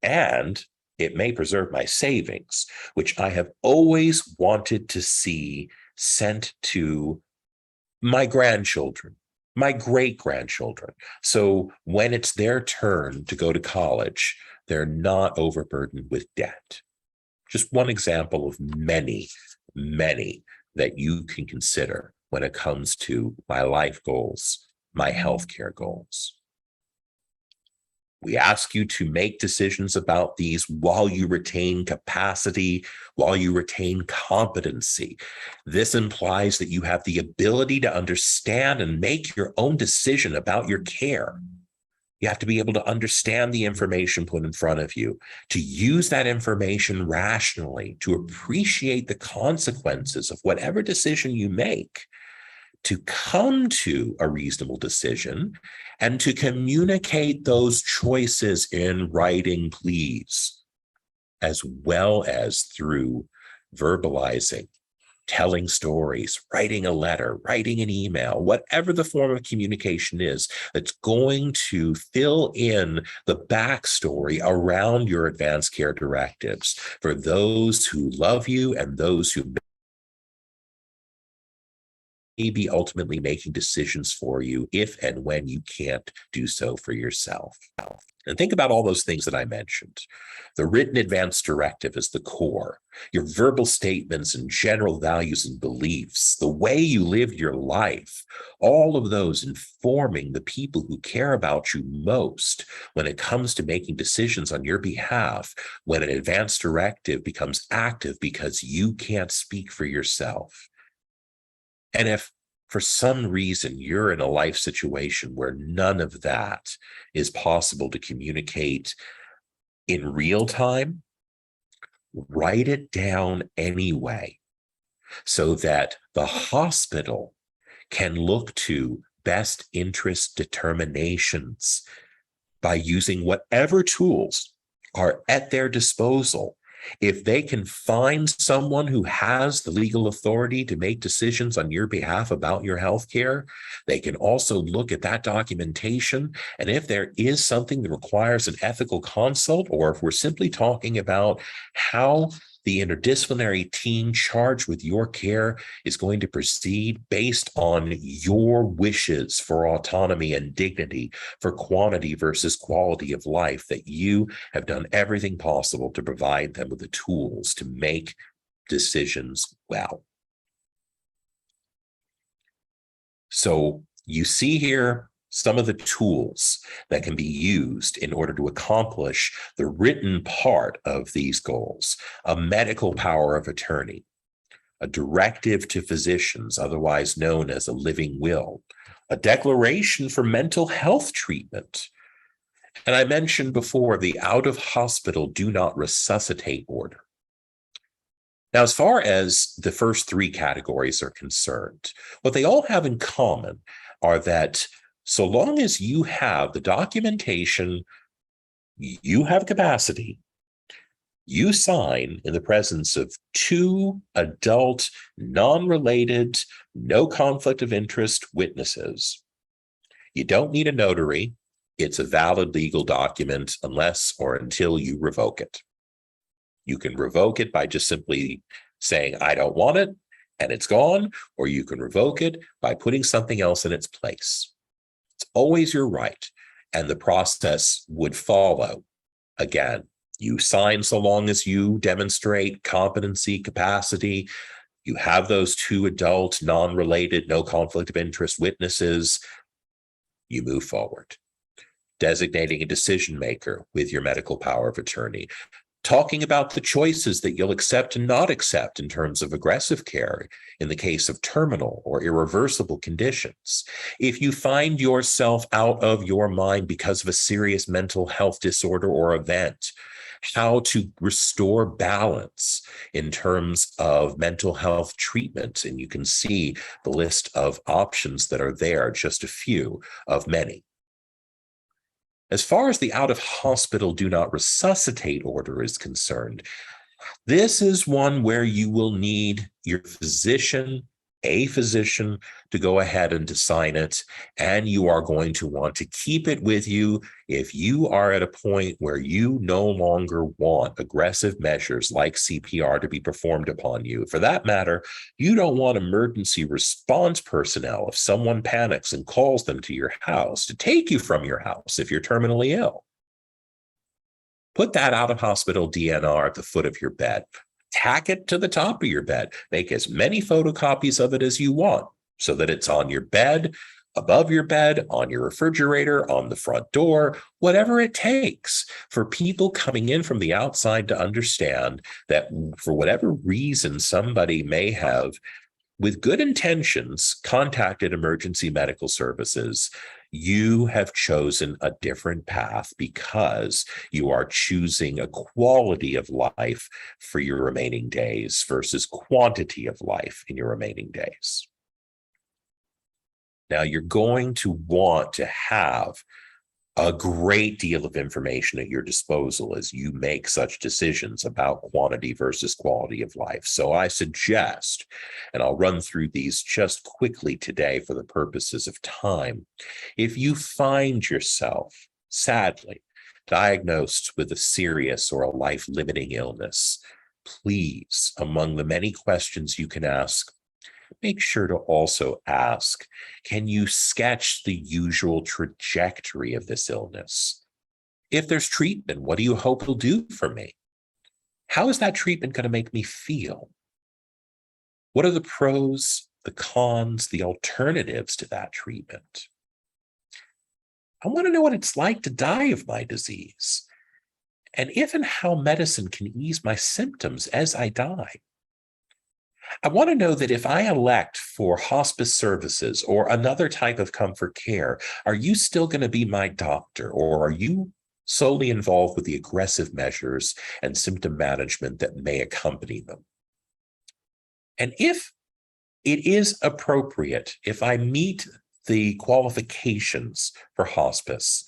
and it may preserve my savings, which I have always wanted to see sent to my grandchildren, my great-grandchildren. So when it's their turn to go to college, they're not overburdened with debt. Just one example of many, many that you can consider when it comes to my life goals, my healthcare goals. We ask you to make decisions about these while you retain capacity, while you retain competency. This implies that you have the ability to understand and make your own decision about your care. You have to be able to understand the information put in front of you, to use that information rationally, to appreciate the consequences of whatever decision you make, to come to a reasonable decision and to communicate those choices in writing, please, as well as through verbalizing, telling stories, writing a letter, writing an email, whatever the form of communication is that's going to fill in the backstory around your advanced care directives for those who love you and those who may be ultimately making decisions for you if and when you can't do so for yourself. And think about all those things that I mentioned. The written advance directive is the core. Your verbal statements and general values and beliefs, the way you live your life, all of those informing the people who care about you most when it comes to making decisions on your behalf, when an advance directive becomes active because you can't speak for yourself. And if for some reason you're in a life situation where none of that is possible to communicate in real time, write it down anyway, so that the hospital can look to best interest determinations by using whatever tools are at their disposal. If they can find someone who has the legal authority to make decisions on your behalf about your health care, they can also look at that documentation. And if there is something that requires an ethical consult, or if we're simply talking about how the interdisciplinary team charged with your care is going to proceed based on your wishes for autonomy and dignity, for quantity versus quality of life, that you have done everything possible to provide them with the tools to make decisions well. So you see here some of the tools that can be used in order to accomplish the written part of these goals: a medical power of attorney, a directive to physicians, otherwise known as a living will, a declaration for mental health treatment. And I mentioned before the out of hospital do not resuscitate order. Now, as far as the first three categories are concerned, what they all have in common are that so long as you have the documentation, you have capacity, you sign in the presence of two adult, non-related, no conflict of interest witnesses. You don't need a notary. It's a valid legal document unless or until you revoke it. You can revoke it by just simply saying, I don't want it, and it's gone, or you can revoke it by putting something else in its place. It's always your right, and the process would follow. Again, you sign so long as you demonstrate competency, capacity. You have those two adult, non-related, no conflict of interest witnesses. You move forward. Designating a decision maker with your medical power of attorney. Talking about the choices that you'll accept and not accept in terms of aggressive care in the case of terminal or irreversible conditions. If you find yourself out of your mind because of a serious mental health disorder or event, how to restore balance in terms of mental health treatment. And you can see the list of options that are there, just a few of many. As far as the out-of-hospital do not resuscitate order is concerned, this is one where you will need your physician, a physician, to go ahead and to sign it, and you are going to want to keep it with you if you are at a point where you no longer want aggressive measures like CPR to be performed upon you. For that matter, you don't want emergency response personnel, if someone panics and calls them to your house, to take you from your house if you're terminally ill. Put that out-of-hospital DNR at the foot of your bed. Tack it to the top of your bed. Make as many photocopies of it as you want so that it's on your bed, above your bed, on your refrigerator, on the front door, whatever it takes for people coming in from the outside to understand that for whatever reason somebody may have, with good intentions, contacted emergency medical services. You have chosen a different path because you are choosing a quality of life for your remaining days versus quantity of life in your remaining days. Now, you're going to want to have a great deal of information at your disposal as you make such decisions about quantity versus quality of life. So I suggest, and I'll run through these just quickly today for the purposes of time, if you find yourself, sadly, diagnosed with a serious or a life-limiting illness, please, among the many questions you can ask, make sure to also ask, can you sketch the usual trajectory of this illness? If there's treatment, what do you hope it'll do for me? How is that treatment going to make me feel? What are the pros, the cons, the alternatives to that treatment? I want to know what it's like to die of my disease, and if and how medicine can ease my symptoms as I die. I want to know that if I elect for hospice services or another type of comfort care, are you still going to be my doctor, or are you solely involved with the aggressive measures and symptom management that may accompany them? And if it is appropriate, if I meet the qualifications for hospice,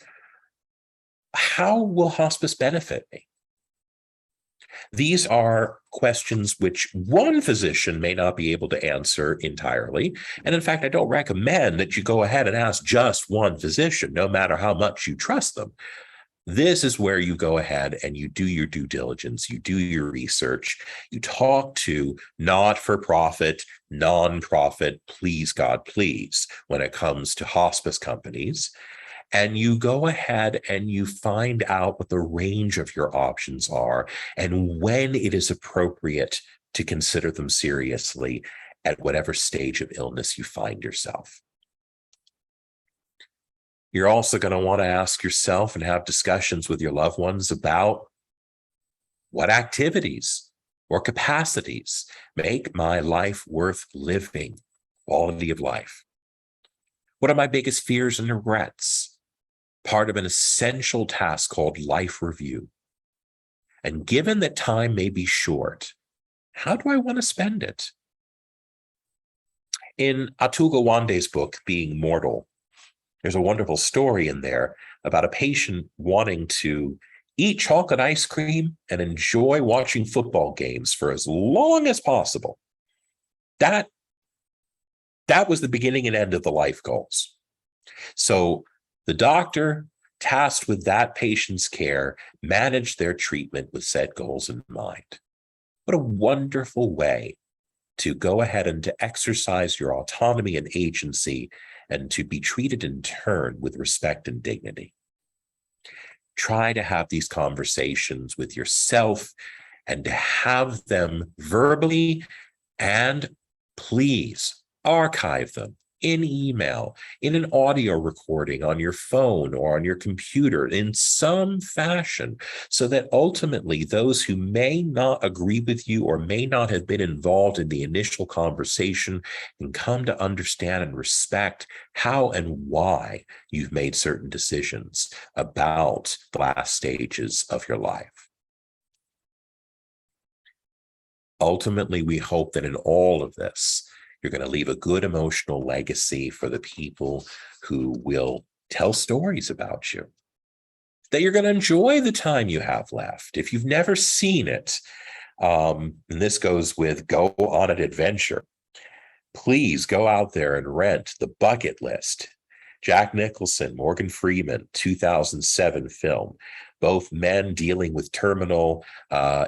how will hospice benefit me? These are questions which one physician may not be able to answer entirely. And in fact, I don't recommend that you go ahead and ask just one physician, no matter how much you trust them. This is where you go ahead and you do your due diligence, you do your research, you talk to not-for-profit, non-profit, please God, please, when it comes to hospice companies. And you go ahead and you find out what the range of your options are and when it is appropriate to consider them seriously at whatever stage of illness you find yourself. You're also going to want to ask yourself and have discussions with your loved ones about what activities or capacities make my life worth living, quality of life. What are my biggest fears and regrets? Part of an essential task called life review. And given that time may be short, how do I want to spend it? In Atul Gawande's book, Being Mortal, there's a wonderful story in there about a patient wanting to eat chocolate ice cream and enjoy watching football games for as long as possible. That was the beginning and end of the life goals. So the doctor tasked with that patient's care managed their treatment with said goals in mind. What a wonderful way to go ahead and to exercise your autonomy and agency and to be treated in turn with respect and dignity. Try to have these conversations with yourself and to have them verbally, and please archive them in email, in an audio recording on your phone or on your computer in some fashion, so that ultimately those who may not agree with you or may not have been involved in the initial conversation can come to understand and respect how and why you've made certain decisions about the last stages of your life. Ultimately, we hope that in all of this, you're going to leave a good emotional legacy for the people who will tell stories about you, that you're going to enjoy the time you have left. If you've never seen it, and this goes with go on an adventure, please go out there and rent The Bucket List. Jack Nicholson, Morgan Freeman, 2007 film. Both men dealing with terminal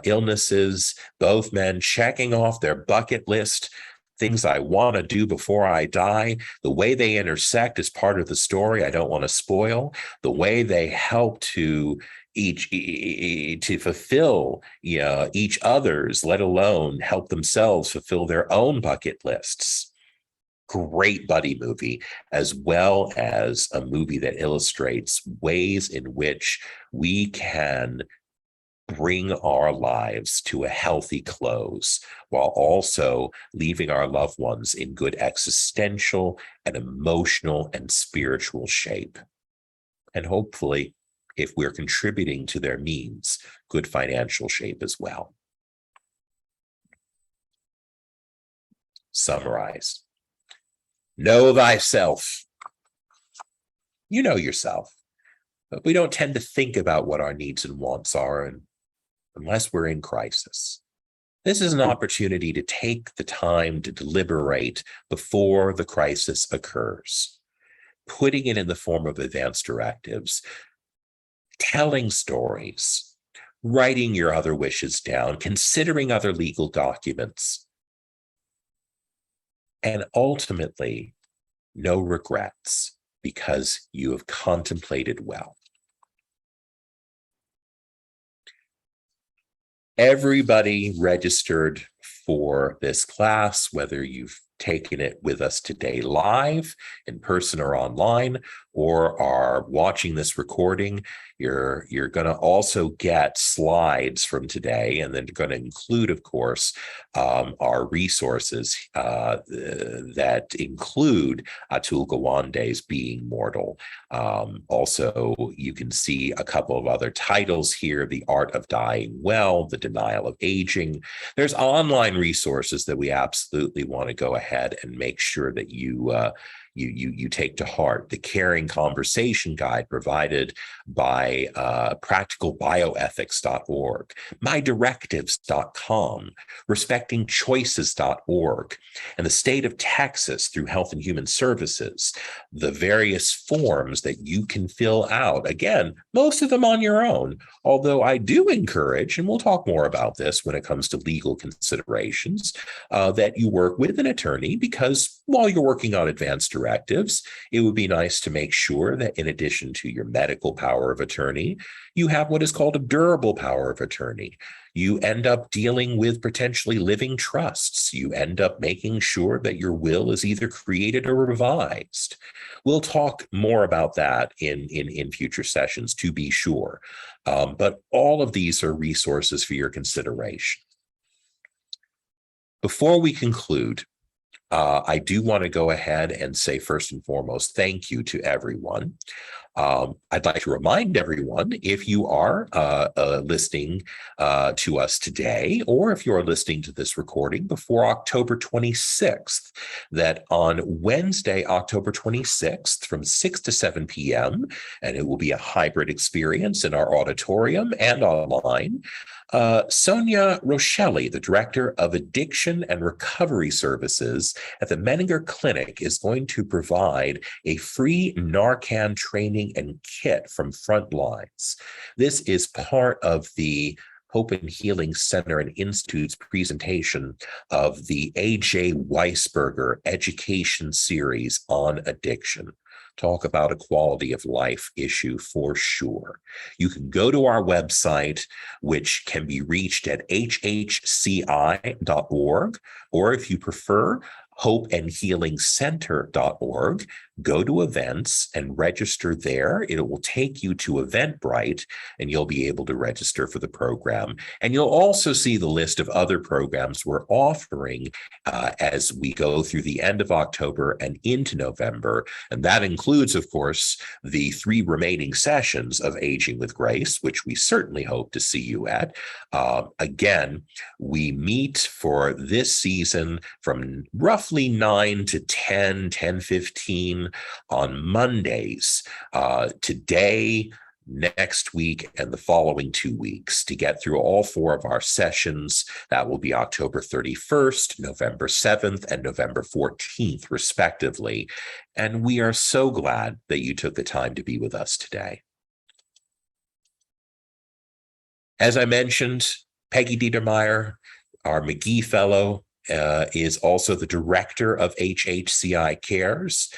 illnesses, both men checking off their bucket list, things I want to do before I die. The way they intersect is part of the story I don't want to spoil. The way they help to fulfill each other's, let alone help themselves fulfill their own bucket lists. Great buddy movie, as well as a movie that illustrates ways in which we can bring our lives to a healthy close while also leaving our loved ones in good existential and emotional and spiritual shape. And hopefully, if we're contributing to their means, good financial shape as well. Summarize. Know thyself. You know yourself, but we don't tend to think about what our needs and wants are unless we're in crisis. This is an opportunity to take the time to deliberate before the crisis occurs, putting it in the form of advance directives, telling stories, writing your other wishes down, considering other legal documents, and ultimately, no regrets because you have contemplated well. Everybody registered for this class, whether you've taken it with us today live, in person or online, or are watching this recording, you're going to also get slides from today, and then going to include, of course, our resources that include Atul Gawande's Being Mortal. Also, you can see a couple of other titles here: The Art of Dying Well, The Denial of Aging. There's online resources that we absolutely want to go ahead and make sure that you take to heart. The Caring Conversation Guide provided by practicalbioethics.org, mydirectives.com, respectingchoices.org, and the state of Texas through Health and Human Services, the various forms that you can fill out. Again, most of them on your own, although I do encourage, and we'll talk more about this when it comes to legal considerations, that you work with an attorney, because while you're working on advanced directives, it would be nice to make sure that in addition to your medical power of attorney, you have what is called a durable power of attorney. You end up dealing with potentially living trusts. You end up making sure that your will is either created or revised. We'll talk more about that in future sessions, to be sure. But all of these are resources for your consideration. Before we conclude, I do want to go ahead and say, first and foremost, thank you to everyone. I'd like to remind everyone, if you are listening to us today, or if you're listening to this recording before October 26th, that on Wednesday, October 26th, from 6 to 7 p.m., and it will be a hybrid experience in our auditorium and online, Sonia Rochelle, the Director of Addiction and Recovery Services at the Menninger Clinic, is going to provide a free Narcan training and kit from Frontlines. This is part of the Hope and Healing Center and Institute's presentation of the A.J. Weisberger Education Series on Addiction. Talk about a quality of life issue for sure. You can go to our website, which can be reached at hhci.org, or if you prefer, hopeandhealingcenter.org. Go to events and register there. It will take you to Eventbrite, and you'll be able to register for the program. And you'll also see the list of other programs we're offering as we go through the end of October and into November. And that includes, of course, the 3 remaining sessions of Aging with Grace, which we certainly hope to see you at. Again, we meet for this season from roughly 9 to 10:15 on Mondays, today, next week, and the following 2 weeks, to get through all 4 of our sessions. That will be October 31st, November 7th, and November 14th, respectively. And we are so glad that you took the time to be with us today. As I mentioned, Peggy Dietermeyer, our McGee Fellow, is also the director of HHCI CARES.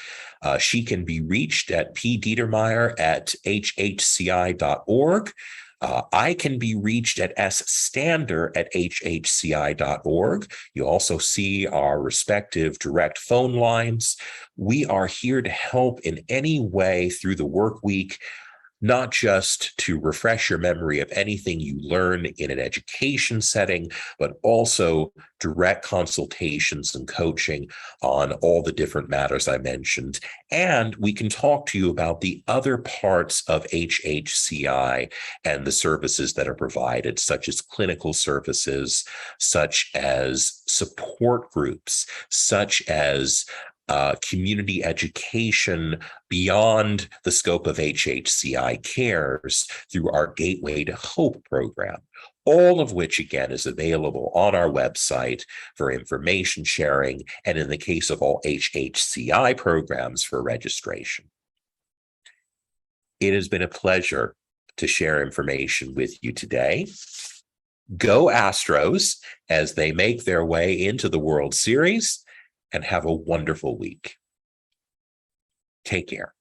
She can be reached at pdietermeyer@hhci.org. I can be reached at sstander@hhci.org. You also see our respective direct phone lines. We are here to help in any way through the work week, not just to refresh your memory of anything you learn in an education setting, but also direct consultations and coaching on all the different matters I mentioned. And we can talk to you about the other parts of HHCI and the services that are provided, such as clinical services, such as support groups, such as community education beyond the scope of HHCI CARES through our Gateway to Hope program, all of which, again, is available on our website for information sharing, and in the case of all HHCI programs, for registration. It has been a pleasure to share information with you today. Go Astros as they make their way into the World Series, and have a wonderful week. Take care.